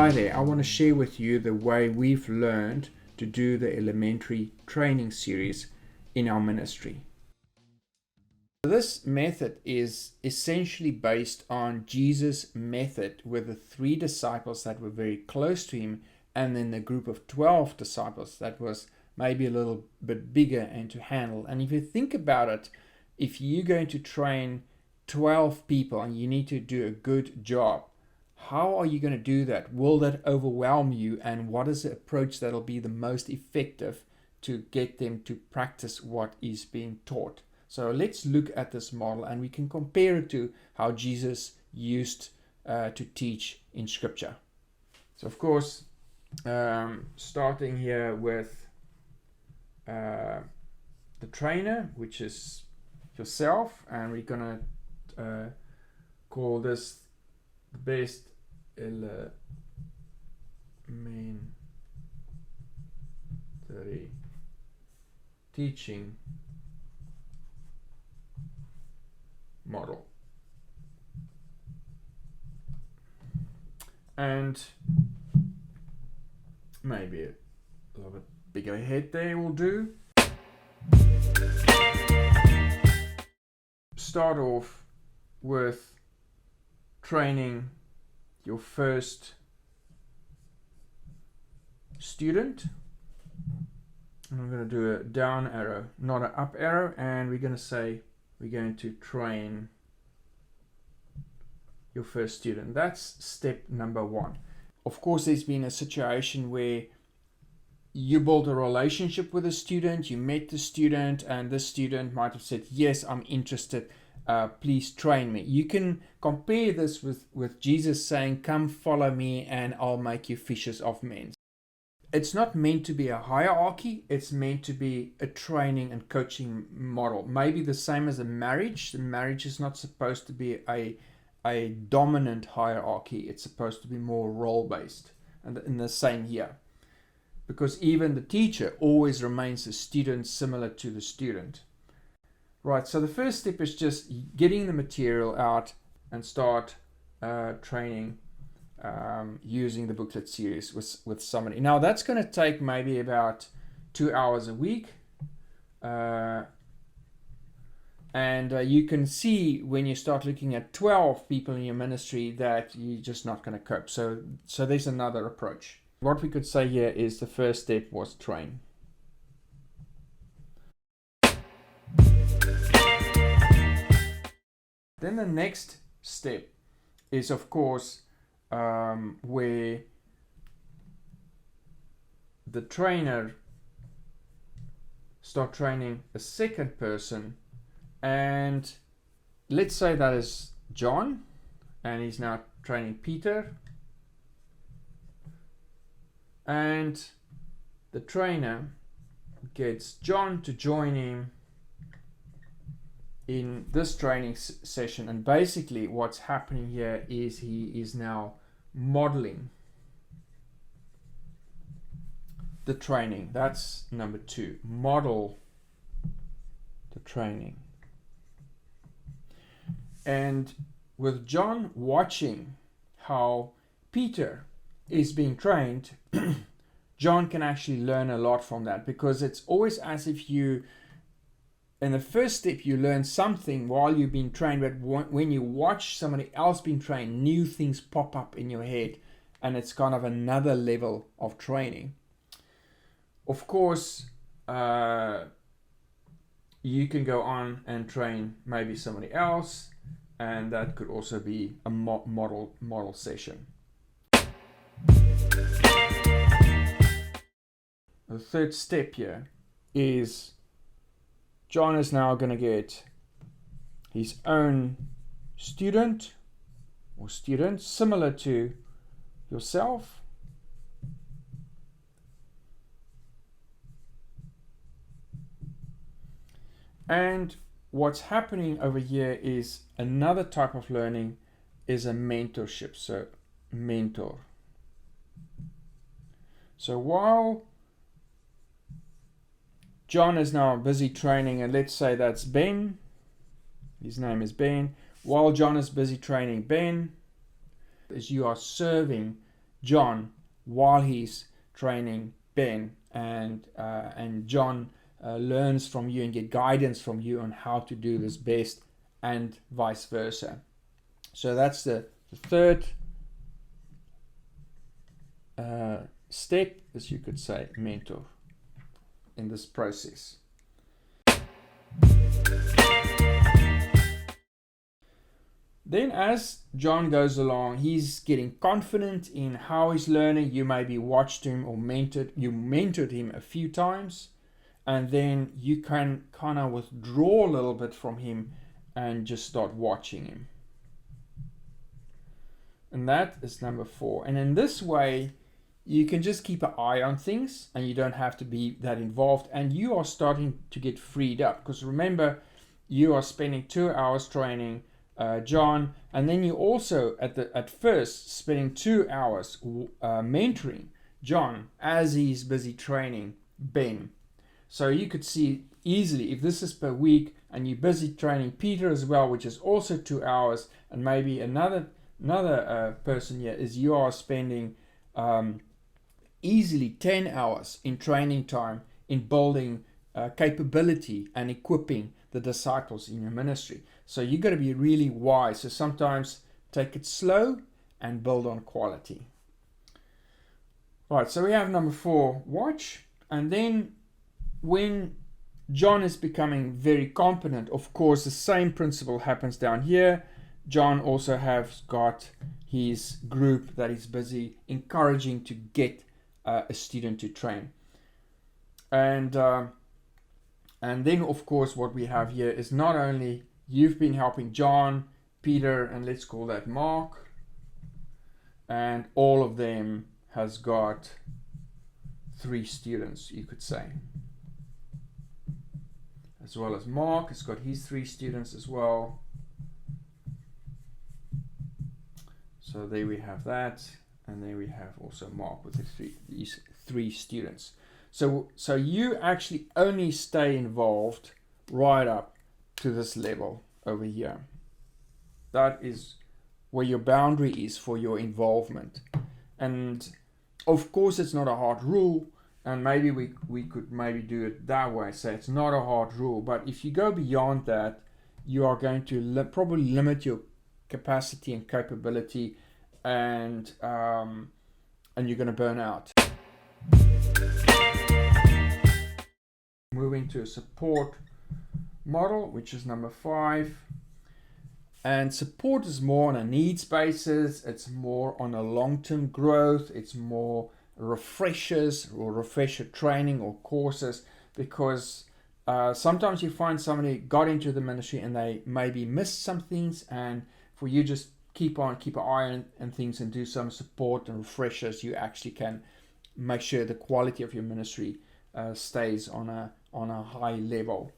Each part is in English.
Hi there, I want to share with you the way we've learned to do the elementary training series in our ministry. This method is essentially based on Jesus' method with the 3 disciples that were very close to him, and then the group of 12 disciples that was maybe a little bit bigger and to handle. And if you think about it, if you're going to train 12 people and you need to do a good job, how are you going to do that? Will that overwhelm you? And what is the approach that'll be the most effective to get them to practice what is being taught? So let's look at this model and we can compare it to how Jesus used to teach in Scripture. So of course, starting here with the trainer, which is yourself, and we're going to call this the best elementary teaching model. And maybe a little bit bigger head there will do. Start off with training your first student. And I'm going to do a down arrow, not an up arrow, and we're going to say we're going to train your first student. That's step number 1. Of course, there's been a situation where you built a relationship with a student, you met the student, and this student might have said, yes, I'm interested. Please train me. You can compare this with Jesus saying, come follow me and I'll make you fishers of men. It's not meant to be a hierarchy. It's meant to be a training and coaching model. Maybe the same as a marriage. The marriage is not supposed to be a dominant hierarchy. It's supposed to be more role-based. And in the same here. Because even the teacher always remains a student similar to the student. Right, so the first step is just getting the material out and start training using the booklet series with somebody. Now that's going to take maybe about 2 hours a week. And you can see when you start looking at 12 people in your ministry that you're just not going to cope. So there's another approach. What we could say here is the first step was train. Then the next step is, of course, where the trainer start training a second person, and let's say that is John, and he's now training Peter, and the trainer gets John to join him in this training session. And basically what's happening here is he is now modeling the training. That's number 2. Model the training. And with John watching how Peter is being trained, John can actually learn a lot from that, because it's always as if you, in the first step, you learn something while you're being trained, but when you watch somebody else being trained, new things pop up in your head, and it's kind of another level of training. Of course, you can go on and train maybe somebody else, and that could also be a model session. The third step here is John is now going to get his own student or students similar to yourself. And what's happening over here is another type of learning is a mentorship. So mentor. So while John is now busy training, and let's say that's Ben. His name is Ben. While John is busy training Ben, as you are serving John while he's training Ben, and John learns from you and get guidance from you on how to do this best, and vice versa. So that's the third step, as you could say, mentor in this process. Then as John goes along, he's getting confident in how he's learning. You maybe watched him or mentored him a few times, and then you can kind of withdraw a little bit from him and just start watching him. And that is number 4. And in this way, you can just keep an eye on things and you don't have to be that involved, and you are starting to get freed up, because remember, you are spending 2 hours training John, and then you also at first spending 2 hours mentoring John as he's busy training Ben. So you could see easily, if this is per week and you're busy training Peter as well, which is also 2 hours, and maybe another person here, is you are spending easily 10 hours in training time in building capability and equipping the disciples in your ministry. So you got to be really wise. So sometimes take it slow and build on quality. Right, so we have number 4, watch. And then when John is becoming very competent, of course, the same principle happens down here. John also has got his group that is busy encouraging to get a student to train. And then, of course, what we have here is not only you've been helping John, Peter, and let's call that Mark, and all of them has got 3 students, you could say. As well as Mark has got his 3 students as well. So there we have that, and then we have also Mark with these 3 students. So you actually only stay involved right up to this level over here. That is where your boundary is for your involvement. And of course, it's not a hard rule, and maybe we could maybe do it that way. So it's not a hard rule, but if you go beyond that, you are going to probably limit your capacity and capability, and you're going to burn out. Moving to a support model, which is number 5. And support is more on a needs basis. It's more on a long-term growth. It's more refreshers or refresher training or courses, because sometimes you find somebody got into the ministry and they maybe missed some things, and for you just keep an eye on things and do some support and refreshers, you actually can make sure the quality of your ministry stays on a high level.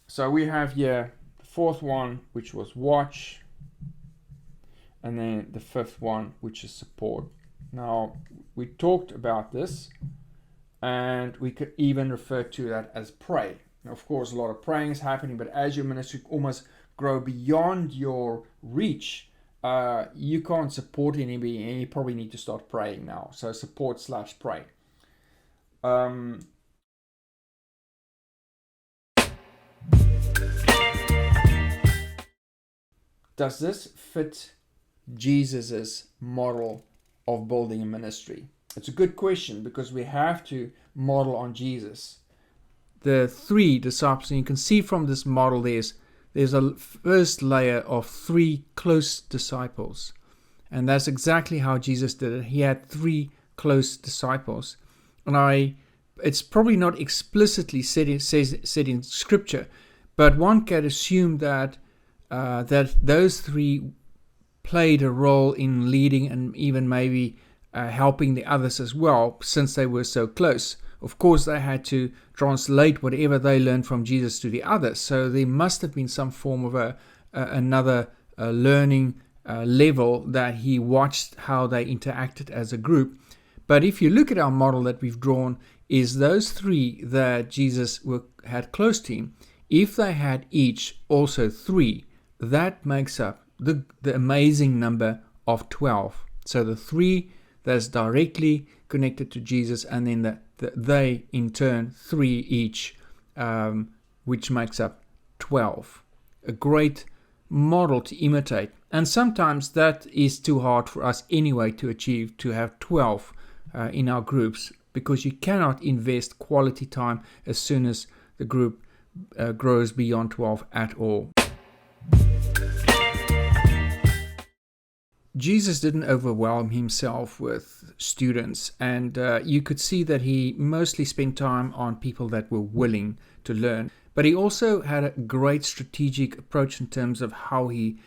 So we have here the 4th one, which was watch, and then the 5th one, which is support. Now, we talked about this, and we could even refer to that as pray. Now, of course, a lot of praying is happening, but as your ministry almost grow beyond your reach, you can't support anybody, and you probably need to start praying now. So support/pray. Does this fit Jesus's model of building a ministry? It's a good question, because we have to model on Jesus. The 3 disciples, and you can see from this model there's a first layer of 3 close disciples. And that's exactly how Jesus did it. He had 3 close disciples. And it's probably not explicitly said in Scripture, but one can assume that those 3 played a role in leading and even maybe helping the others as well, since they were so close. Of course, they had to translate whatever they learned from Jesus to the others. So there must have been some form of another learning level that he watched how they interacted as a group. But if you look at our model that we've drawn, is those 3 that Jesus had close to him, if they had each also 3, that makes up the amazing number of 12. So the 3 that's directly connected to Jesus, and then they in turn 3 each, which makes up 12. A great model to imitate. And sometimes that is too hard for us anyway to achieve, to have 12 in our groups, because you cannot invest quality time as soon as the group grows beyond 12 at all. Jesus didn't overwhelm himself with students, and you could see that he mostly spent time on people that were willing to learn. But he also had a great strategic approach in terms of how he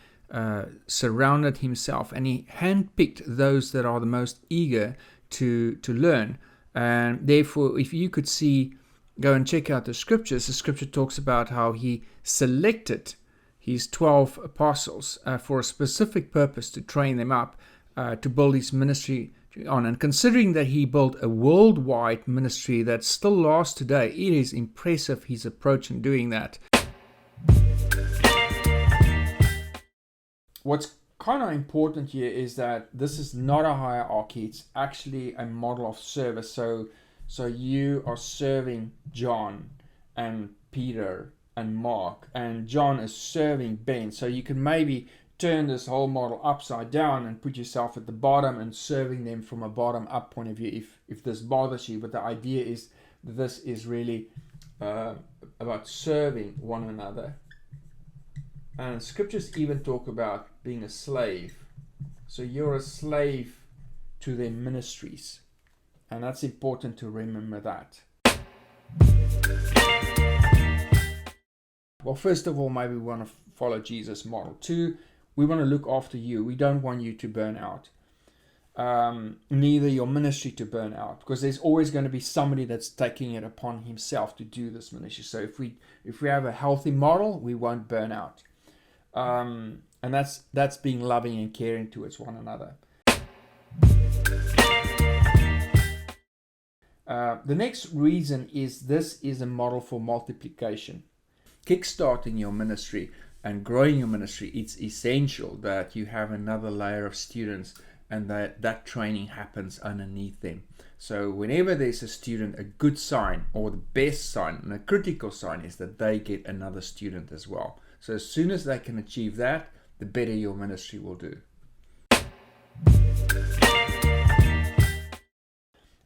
surrounded himself, and he handpicked those that are the most eager to learn. And therefore, if you could see, go and check out the scriptures. The scripture talks about how he selected his 12 apostles for a specific purpose, to train them up, to build his ministry on. And considering that he built a worldwide ministry that still lasts today, it is impressive, his approach in doing that. What's kind of important here is that this is not a hierarchy, it's actually a model of service. So you are serving John and Peter and Mark, and John is serving Ben. So you can maybe turn this whole model upside down and put yourself at the bottom and serving them from a bottom up point of view, if this bothers you. But the idea is that this is really about serving one another. And scriptures even talk about being a slave. So you're a slave to their ministries, and that's important to remember that. Well, first of all, maybe we want to follow Jesus' model. 2, we want to look after you. We don't want you to burn out. Neither your ministry to burn out, because there's always going to be somebody that's taking it upon himself to do this ministry. So if we have a healthy model, we won't burn out. And that's being loving and caring towards one another. The next reason is this is a model for multiplication. Kickstarting your ministry and growing your ministry, it's essential that you have another layer of students and that training happens underneath them. So whenever there's a student, a good sign, or the best sign and a critical sign, is that they get another student as well. So as soon as they can achieve that, the better your ministry will do.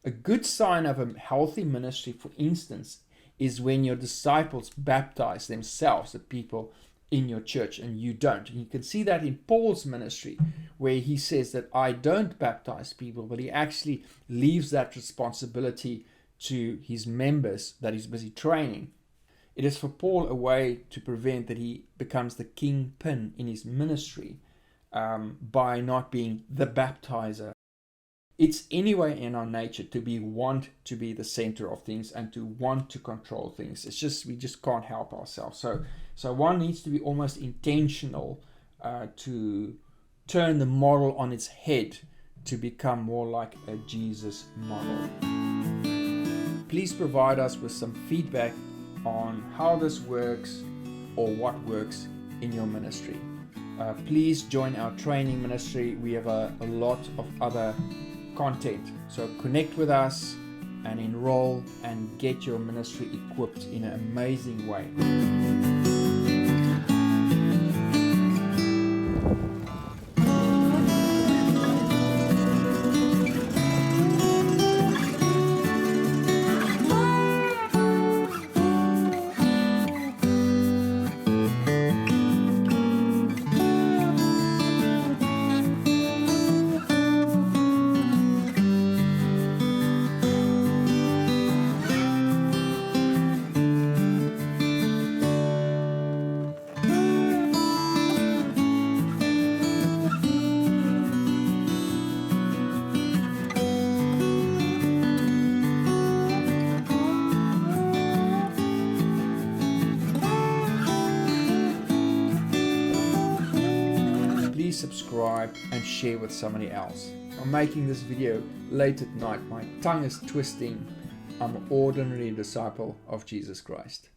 A good sign of a healthy ministry, for instance, is when your disciples baptize themselves, the people in your church, and you don't. And you can see that in Paul's ministry, where he says that I don't baptize people, but he actually leaves that responsibility to his members that he's busy training. It is for Paul a way to prevent that he becomes the kingpin in his ministry by not being the baptizer. It's anyway in our nature to want to be the center of things and to want to control things. It's just, we just can't help ourselves. So one needs to be almost intentional to turn the model on its head to become more like a Jesus model. Please provide us with some feedback on how this works or what works in your ministry. Please join our training ministry. We have a lot of other content. So connect with us and enroll and get your ministry equipped in an amazing way. Subscribe and share with somebody else. I'm making this video late at night. My tongue is twisting. I'm an ordinary disciple of Jesus Christ.